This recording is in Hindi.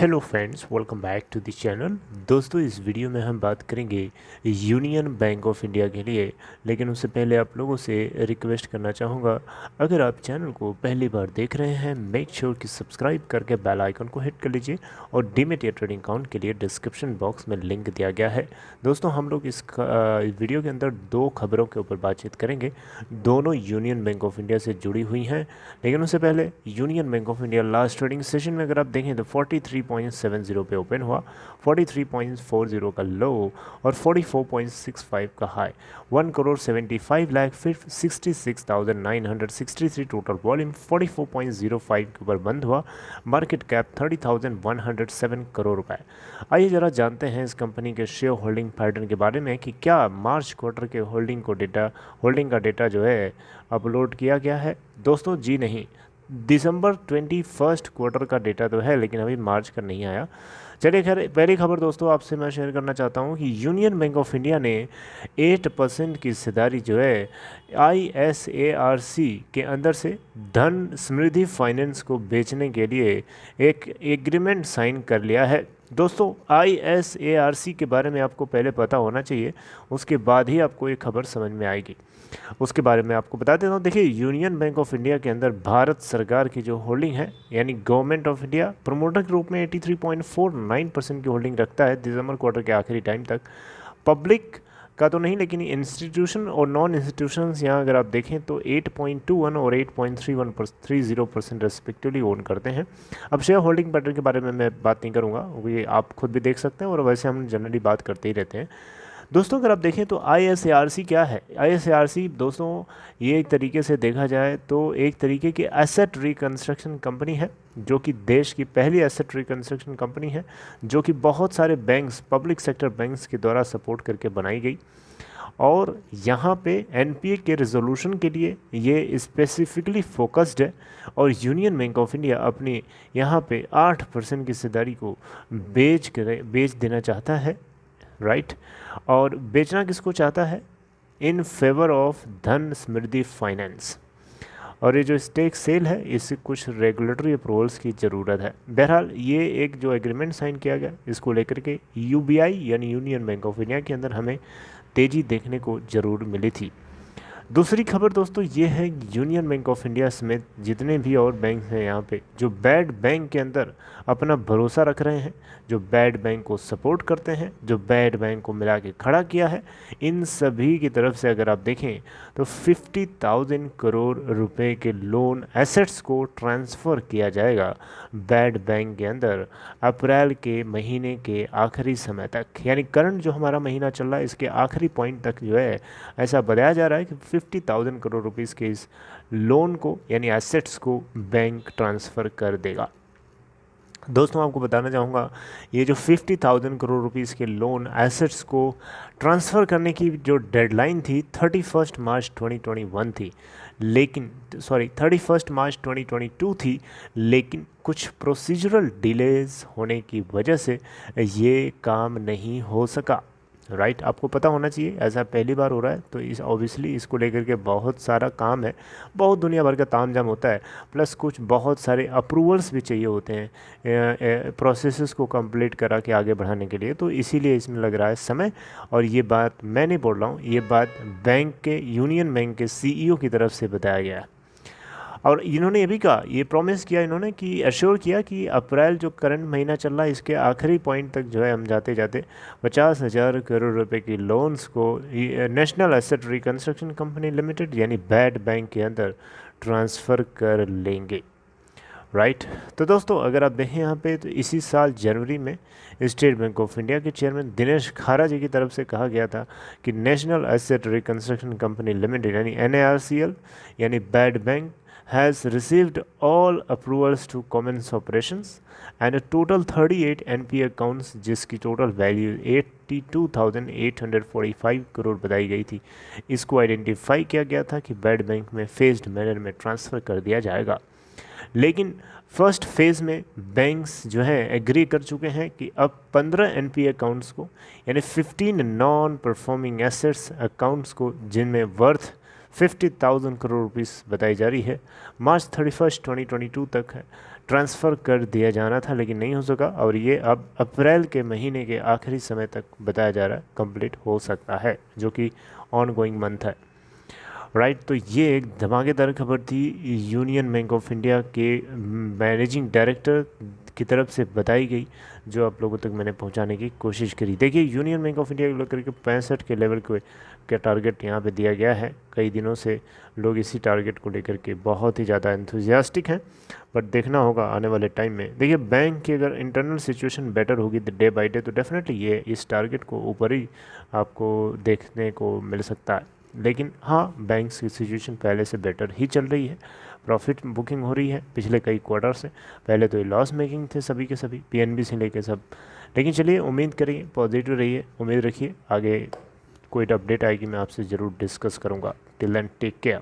Hello friends, welcome back to the channel. दोस्तों, इस वीडियो में हम बात करेंगे यूनियन बैंक ऑफ इंडिया के लिए। लेकिन उससे पहले आप लोगों से रिक्वेस्ट करना चाहूँगा, अगर आप चैनल को पहली बार देख रहे हैं, मेक श्योर कि सब्सक्राइब करके बेल आइकन को हिट कर लीजिए। और डीमैट या ट्रेडिंग अकाउंट के लिए डिस्क्रिप्शन बॉक्स में लिंक दिया गया है। दोस्तों, हम लोग इस वीडियो के अंदर दो खबरों के ऊपर बातचीत करेंगे, दोनों यूनियन बैंक ऑफ इंडिया से जुड़ी हुई हैं। लेकिन उससे पहले, union bank of India last trading session में अगर आप देखें तो 43.70 पे ओपन हुआ, 43.40 का लो और 44.65 का हाई। 1,75,00,000 फिर 66,963 टोटल वॉल्यूम 44.05 के ऊपर बंद हुआ। मार्केट कैप 30,107 करोड़ रुपए। आइए जरा जानते हैं इस कंपनी के शेयर होल्डिंग पैटर्न के बारे में कि क्या मार्च क्वार्टर के होल्डिंग का डेटा जो है अपलोड किया गया है। दोस्तों जी नहीं, दिसंबर 21 क्वार्टर का डेटा तो है, लेकिन अभी मार्च का नहीं आया। चलिए खैर, पहली खबर दोस्तों आपसे मैं शेयर करना चाहता हूं कि यूनियन बैंक ऑफ इंडिया ने 8% की हिस्सेदारी जो है ISARC के अंदर से धन समृद्धि फाइनेंस को बेचने के लिए एक एग्रीमेंट साइन कर लिया है। दोस्तों, ISARC के बारे में आपको पहले पता होना चाहिए, उसके बाद ही आपको ये खबर समझ में आएगी। उसके बारे में आपको बता देता हूँ। देखिए, यूनियन बैंक ऑफ इंडिया के अंदर भारत सरकार की जो होल्डिंग है, यानी गवर्नमेंट ऑफ इंडिया प्रमोटर के रूप में 83.49% की होल्डिंग रखता है दिसंबर क्वार्टर के आखिरी टाइम तक। पब्लिक का तो नहीं, लेकिन इंस्टीट्यूशन और नॉन इंस्टीट्यूशंस यहाँ अगर आप देखें तो 8.21 और 8.30% रेस्पेक्टिवली ओन करते हैं। अब शेयर होल्डिंग पैटर्न के बारे में मैं बात नहीं करूँगा, ये आप खुद भी देख सकते हैं और वैसे हम जनरली बात करते ही रहते हैं। दोस्तों, अगर आप देखें तो ISARC क्या है। ISARC दोस्तों, ये एक तरीके से देखा जाए तो एक तरीके की एसेट रिकंस्ट्रक्शन कंपनी है, जो कि देश की पहली एसेट रिकंस्ट्रक्शन कंपनी है, जो कि बहुत सारे बैंक्स, पब्लिक सेक्टर बैंक्स के द्वारा सपोर्ट करके बनाई गई। और यहाँ पे NPA के रेजोल्यूशन के लिए ये स्पेसिफिकली फोकस्ड है। और यूनियन बैंक ऑफ इंडिया अपनी यहाँ पे 8% की हिस्सेदारी को बेच देना चाहता है, राइट। और बेचना किसको चाहता है? इन फेवर ऑफ धन समृद्धि फाइनेंस। और ये जो स्टेक सेल है, इससे कुछ रेगुलेटरी अप्रूवल्स की ज़रूरत है। बहरहाल ये एक जो एग्रीमेंट साइन किया गया, इसको लेकर के UBI यानी यूनियन बैंक ऑफ इंडिया के अंदर हमें तेज़ी देखने को ज़रूर मिली थी। दूसरी खबर दोस्तों ये है, यूनियन बैंक ऑफ इंडिया समेत जितने भी और बैंक हैं यहाँ पे, जो बैड बैंक के अंदर अपना भरोसा रख रहे हैं, जो बैड बैंक को सपोर्ट करते हैं, जो बैड बैंक को मिला के खड़ा किया है, इन सभी की तरफ से अगर आप देखें तो 50,000 करोड़ रुपए के लोन एसेट्स को ट्रांसफ़र किया जाएगा बैड बैंक के अंदर अप्रैल के महीने के आखिरी समय तक। यानी करंट जो हमारा महीना चल रहा है, इसके आखिरी पॉइंट तक जो है ऐसा बताया जा रहा है कि 50,000 करोड़ रुपीस के इस लोन को यानी एसेट्स को बैंक ट्रांसफ़र कर देगा। दोस्तों, आपको बताना चाहूँगा, ये जो 50,000 करोड़ रुपीस के लोन एसेट्स को ट्रांसफ़र करने की जो डेडलाइन थी 31 मार्च 2021 थी, लेकिन 31 मार्च 2022 थी, लेकिन कुछ प्रोसीजरल डिलेज होने की वजह से ये काम नहीं हो सका, राइट। आपको पता होना चाहिए, ऐसा पहली बार हो रहा है, तो इस ऑब्वियसली इसको लेकर के बहुत सारा काम है, बहुत दुनिया भर का तामझाम होता है, प्लस कुछ बहुत सारे अप्रूवल्स भी चाहिए होते हैं प्रोसेसेस को कंप्लीट करा के आगे बढ़ाने के लिए। तो इसीलिए इसमें लग रहा है समय। और ये बात मैं नहीं बोल रहा हूँ, ये बात बैंक के, यूनियन बैंक के CEO की तरफ से बताया गया है। और इन्होंने ये भी कहा, ये प्रॉमिस किया इन्होंने कि एश्योर किया कि अप्रैल जो करंट महीना चल रहा है, इसके आखिरी पॉइंट तक जो है हम जाते जाते 50,000 करोड़ रुपए की लोन्स को national asset reconstruction company limited यानी बैड बैंक के अंदर ट्रांसफ़र कर लेंगे, राइट। तो दोस्तों, अगर आप देखें यहाँ पे तो इसी साल जनवरी में स्टेट बैंक ऑफ इंडिया के चेयरमैन दिनेश खारा जी की तरफ से कहा गया था कि national asset reconstruction company limited यानी NARCL यानी bad bank has received all approvals to commence operations and a total 38 NPA accounts जिसकी टोटल वैल्यू 82,845 करोड़ बताई गई थी, इसको आइडेंटिफाई किया गया था कि बैड बैंक में फेज्ड मैनर में ट्रांसफ़र कर दिया जाएगा। लेकिन फर्स्ट फेज़ में बैंक्स जो है एग्री कर चुके हैं कि अब 15 NPA अकाउंट्स को यानी 15 नॉन परफॉर्मिंग एसेट्स अकाउंट्स को, जिनमें वर्थ 50,000 करोड़ रुपीस बताई जा रही है, मार्च 31, 2022 तक ट्रांसफ़र कर दिया जाना था लेकिन नहीं हो सका, और ये अब अप्रैल के महीने के आखिरी समय तक बताया जा रहा है कंप्लीट हो सकता है, जो कि ऑन गोइंग मंथ है। राइट, तो ये एक धमाकेदार खबर थी यूनियन बैंक ऑफ इंडिया के मैनेजिंग डायरेक्टर की तरफ से बताई गई, जो आप लोगों तक मैंने पहुंचाने की कोशिश करी। देखिए, यूनियन बैंक ऑफ इंडिया को लेकर के 65 के लेवल का टारगेट यहाँ पे दिया गया है। कई दिनों से लोग इसी टारगेट को लेकर के बहुत ही ज़्यादा एंथुजियास्टिक हैं, बट देखना होगा आने वाले टाइम में। देखिए, बैंक की अगर इंटरनल सिचुएशन बेटर होगी डे बाई डे, तो डेफिनेटली ये इस टारगेट को ऊपर ही आपको देखने को मिल सकता है। लेकिन हाँ, बैंक्स की सिचुएशन पहले से बेटर ही चल रही है, प्रॉफिट बुकिंग हो रही है पिछले कई क्वार्टर से। पहले तो ये लॉस मेकिंग थे सभी के सभी, पीएनबी से लेके सब। लेकिन चलिए, उम्मीद करिए, पॉजिटिव रहिए, उम्मीद रखिए, आगे कोई अपडेट आएगी मैं आपसे ज़रूर डिस्कस करूँगा। Till then take care.